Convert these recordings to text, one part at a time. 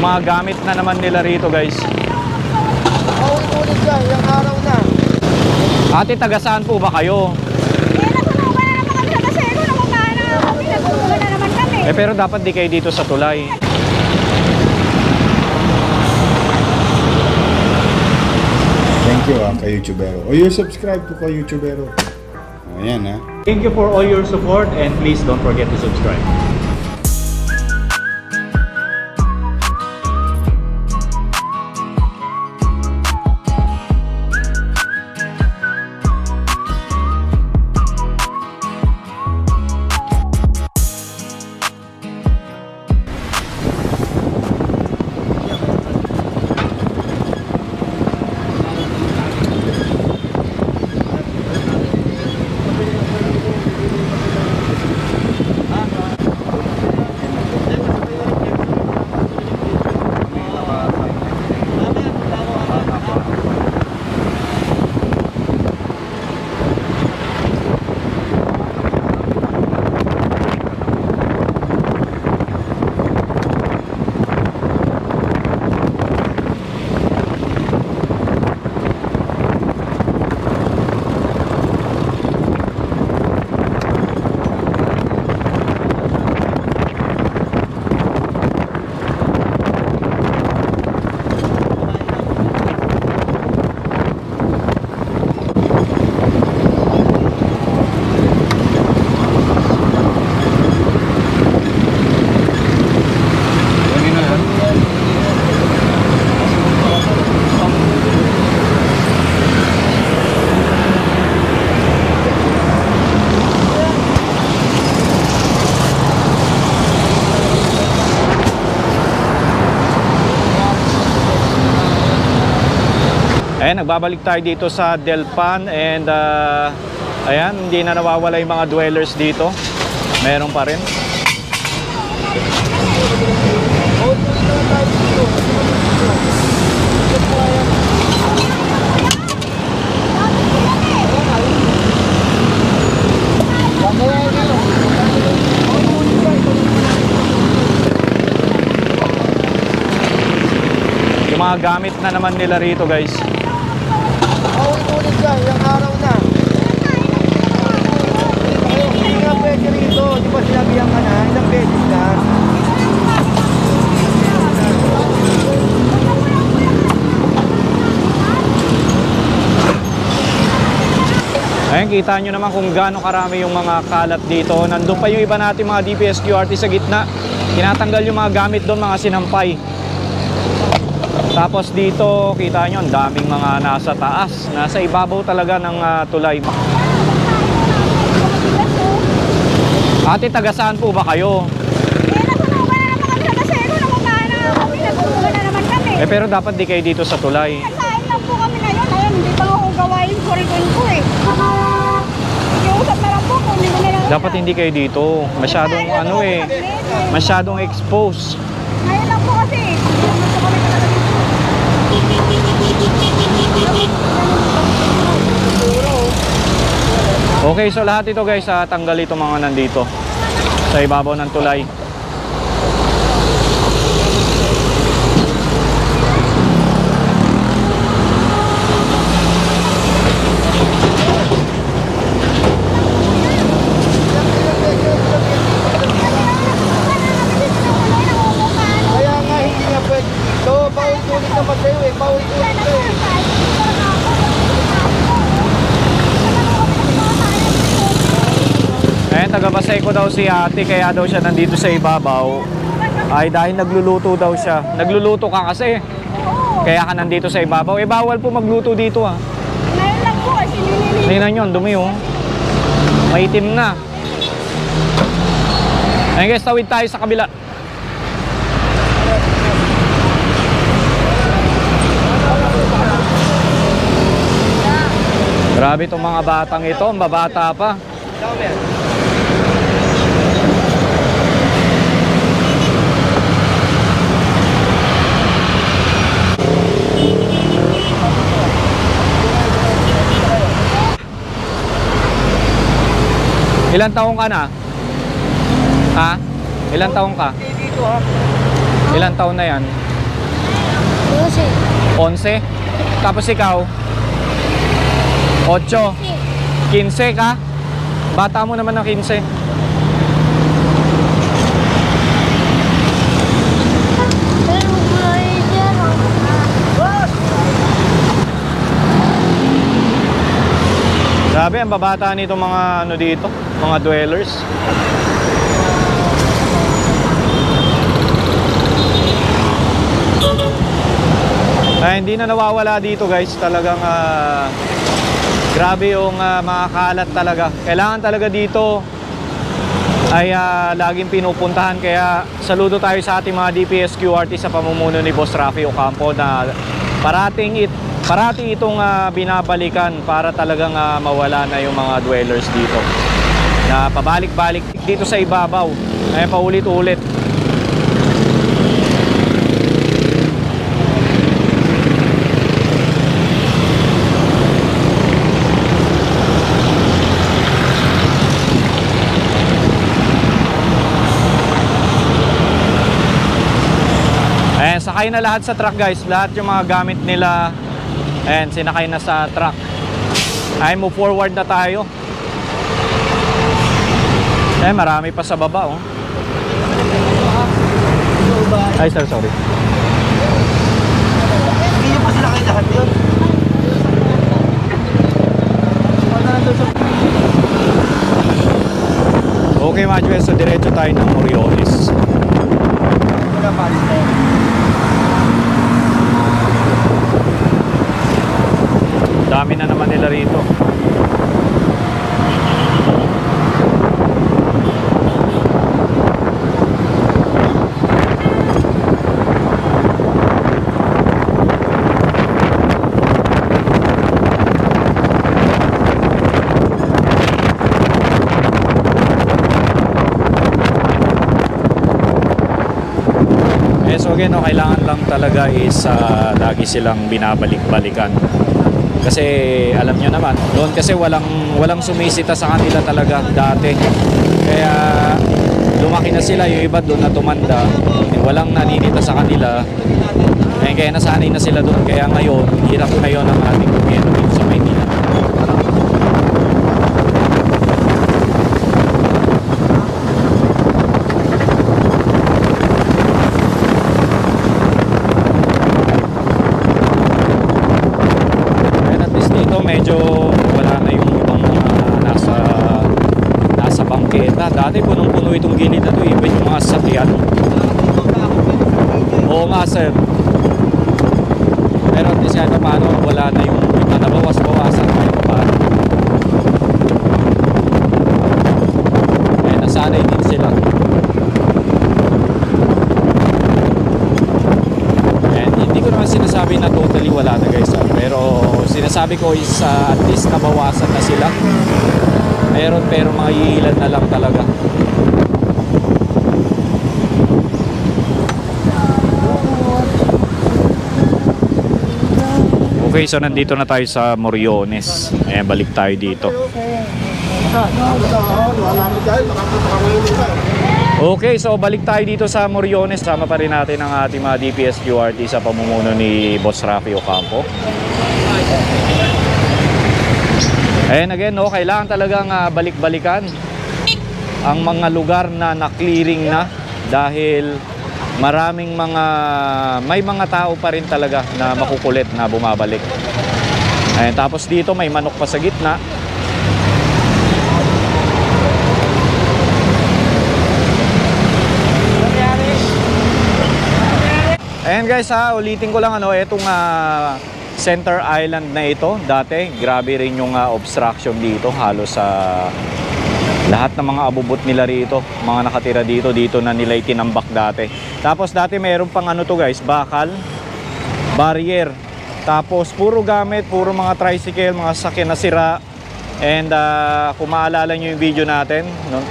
Yung mga gamit na naman nila rito, guys. Ulit dyan, yung araw na. Ate, taga saan po ba kayo? Natulungan na naman kami sa kasero. Namuntahan na kami. Natulungan na naman kami. Pero dapat di kayo dito sa tulay. Thank you ka-YouTubero. O you're subscribed to ka-YouTubero. Ayan ha. Thank you for all your support and please don't forget to subscribe. Ayan, nagbabalik tayo dito sa Delpan and ayan, hindi na nawawala yung mga dwellers dito. Meron pa rin. Yung mga gamit na naman nila rito, guys. Ulit dyan, yung araw na. Hindi nga pwede rito. Di ba sinabihan ka na? Ilang beses na. Ayan, kita nyo naman kung gaano karami yung mga kalat dito. Nandun pa yung iba natin mga DPS QRT sa gitna. Tinatanggal yung mga gamit doon, mga sinampay. Tapos dito, kita nyo, ang daming mga nasa taas. Nasa ibabaw talaga ng tulay. Ate, taga saan po ba kayo? Natulungan na naman kami sa kasero. Namuntahan na kami. Natulungan na naman kami. Pero dapat di kayo dito sa tulay. Kasain lang po kami ngayon. Ayun, hindi pa ako gawain ko rin ko eh. Iusap na lang po kung hindi mo nilang... Dapat hindi kayo dito. Masyadong ano eh. Masyadong expose. Ngayon lang po kasi. Gusto kami talaga dito. Okay, so lahat ito guys, tanggal ito mga nandito sa ibabaw ng tulay. Kaya nga hindi nga pwede dito. Paulit-ulit naman sa'yo eh. Paulit-ulit ka eh. Ayan, taga-Baseco daw si ate, kaya daw siya nandito sa ibabaw. Ay dahil nagluluto daw siya. Nagluluto ka kasi. Kaya ka nandito sa ibabaw. Eh bawal po magluto dito ah. Ngayon lang po kasi nililinis. Tingnan nyo, ang dumi oh. Maitim na. Ayun guys, tawid tayo sa kabila. Grabe itong mga batang ito, ang babata pa. Ilan taong ka na? Ha? Ilan taong ka? Dito ha. Ilan taon na yan? 12. 11. Tapos ikaw? 8. 15 ka? Bata mo naman ng 15. Grabe, ang babata nito mga ano dito, mga dwellers. Ay, hindi na nawawala dito guys, talagang grabe yung mga kalat talaga. Kailangan talaga dito ay laging pinupuntahan, kaya saludo tayo sa ating mga DPS QRT sa pamumuno ni Boss Rafi Ocampo na parati itong binabalikan para talagang mawala na yung mga dwellers dito na pabalik-balik dito sa ibabaw ay paulit-ulit. Ayan, sakay na lahat sa truck guys, lahat yung mga gamit nila. Ayan, sinakay na sa truck. Ay, move forward na tayo. Eh, marami pa sa baba, oh. Ay, sorry. Hindi nyo pa sila kayo lahat yun. Okay mga Jewel, so diretso tayo ng Moriones. Wala pa alis na yun. Dami na naman nila rito. So again, no, kailangan lang talaga is lagi silang binabalik-balikan. Kasi alam nyo naman, doon kasi walang sumisita sa kanila talaga dati. Kaya lumaki na sila, yung iba doon na tumanda, walang naninita sa kanila. Kaya nasanay na sila doon. Kaya ngayon, hirap ngayon ang ating gobyerno dito sa Maynila. Medyo wala na yung ibang nasa bangketa. Dati punong-puno itong gilid na ito, iba yung mga sakyan. Oo nga sir, pero at least kahit paano wala na yung nabawas-bawasan kahit paano. Nasanay din sila. And hindi ko naman sinasabi na totally wala na guys, pero sinasabi ko is at least nabawasan na sila. Meron, pero mga ilan na lang talaga. Okay, so nandito na tayo sa Moriones. Ayan, balik tayo dito. Okay, so balik tayo dito sa Moriones. Sama pa rin natin ang ating mga DPS QRT sa pamumuno ni Boss Rafi Ocampo. Ayan again, no, kailangan talagang balik-balikan ang mga lugar na na-clearing na dahil may mga tao pa rin talaga na makukulit na bumabalik. Ayan, tapos dito may manok pa sa gitna. Ayan guys, ulitin ko lang etong Center Island na ito dati, grabe rin yung obstruction dito, halos sa lahat ng mga abubot nila rito, mga nakatira dito na nila itinambak dati. Tapos dati meron pang to guys, bakal, barrier, tapos puro gamit, puro mga tricycle, mga sakyan na sira. And kung maalala nyo yung video natin nung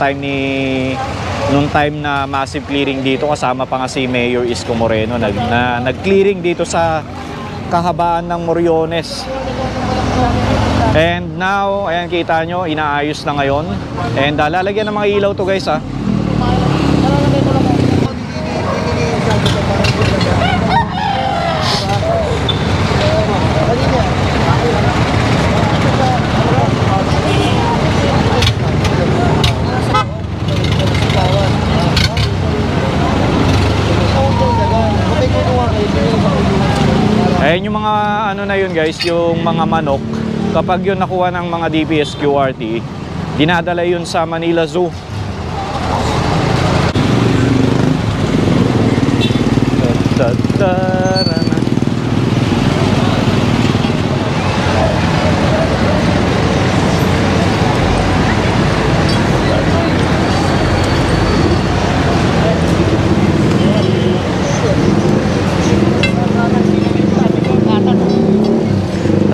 time na massive clearing dito, kasama pa nga si Mayor Isko Moreno, nag-clearing dito sa kahabaan ng Moriones. And now, ayan, kita nyo, inaayos na ngayon. And lalagyan ng mga ilaw to guys, Ayan yung mga ano na yun guys, yung mga manok. Kapag yun nakuha ng mga DPS QRT, dinadala yun sa Manila Zoo.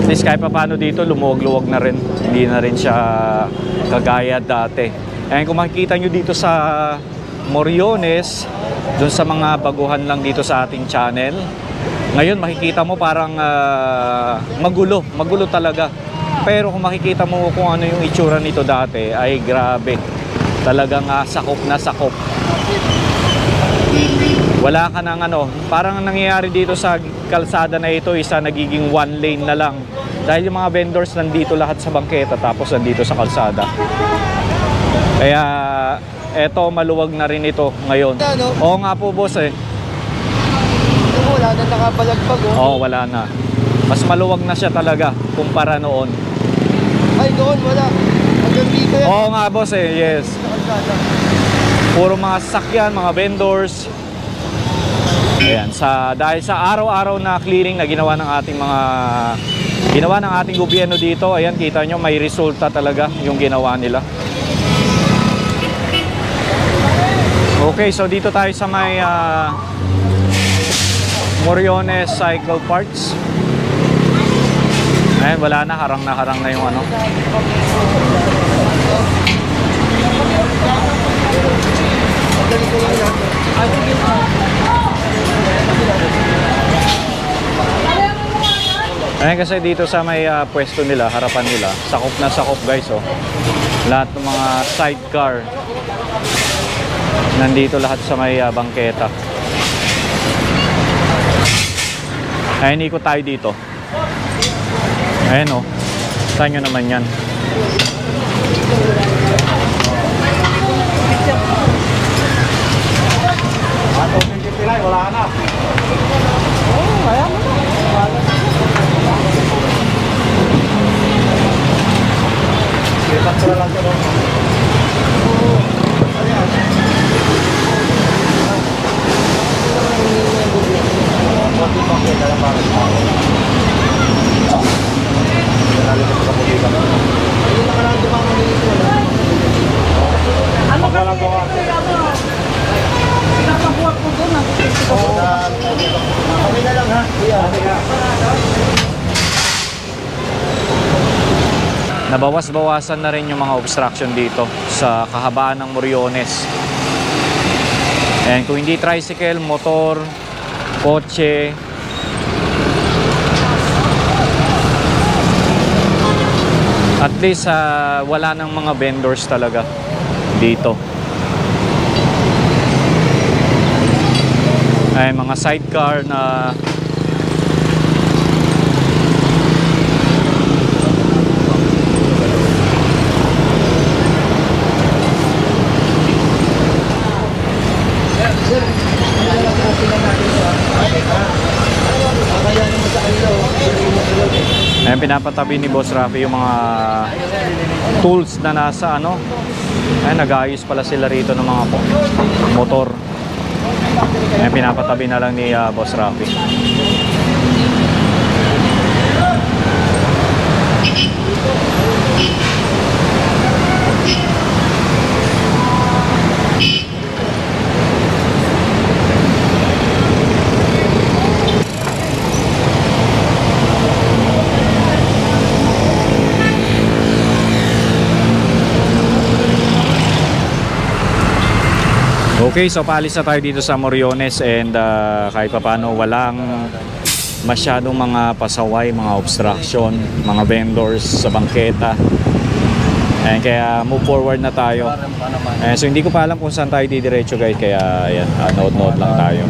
At least kahit pa paano dito, lumuwag-luwag na rin. Hindi na rin siya kagaya dati. Ayan, kung makikita nyo dito sa Moriones, dun sa mga baguhan lang dito sa ating channel, ngayon makikita mo parang magulo talaga. Pero kung makikita mo kung ano yung itsura nito dati, ay grabe, talagang sakop na sakop. Wala ka ng ano, parang nangyayari dito sa kalsada na ito, isa nagiging one lane na lang. Dahil yung mga vendors nandito lahat sa bangketa, tapos nandito sa kalsada. Kaya eto, maluwag na rin ito ngayon. Oo nga po boss eh. Wala na nakabalagbag oh. Oo, wala na. Mas maluwag na siya talaga kumpara noon. Ay, doon wala. Hanggang dito yan. Oo nga boss eh, yes. Puro mga sasakyan, mga vendors. Ayan, dahil sa araw-araw na clearing na ginawa ng ating gobyerno dito, ayan, kita nyo may resulta talaga yung ginawa nila. Okay, so dito tayo sa may Moriones Cycle Parts. Ayan, wala na, harang na yung ano. Ayan, kasi dito sa may pwesto nila, harapan nila, sakop na sakop guys oh. Lahat ng mga sidecar nandito lahat sa may bangketa. Ayan, ikot tayo dito. Ayan oh, saan nyo naman yan? Wala na. Nabawas-bawasan na rin yung mga obstruction dito sa kahabaan ng Moriones. And kung hindi tricycle, motor, kotse, at least wala nang mga vendors talaga dito. Ay, mga sidecar na ayan, pinapatabi ni Boss Rafi yung mga tools na nasa ano. Ayan, nag-aayos pala sila rito ng mga motor. Ayan, pinapatabi na lang ni Boss Rafi. Okay, so paalis na tayo dito sa Moriones and kahit pa paano walang masyadong mga pasaway, mga obstruction, mga vendors sa bangketa. And kaya move forward na tayo. So hindi ko pa alam kung saan tayo didiretso guys, kaya ayan, nood-nood lang tayo.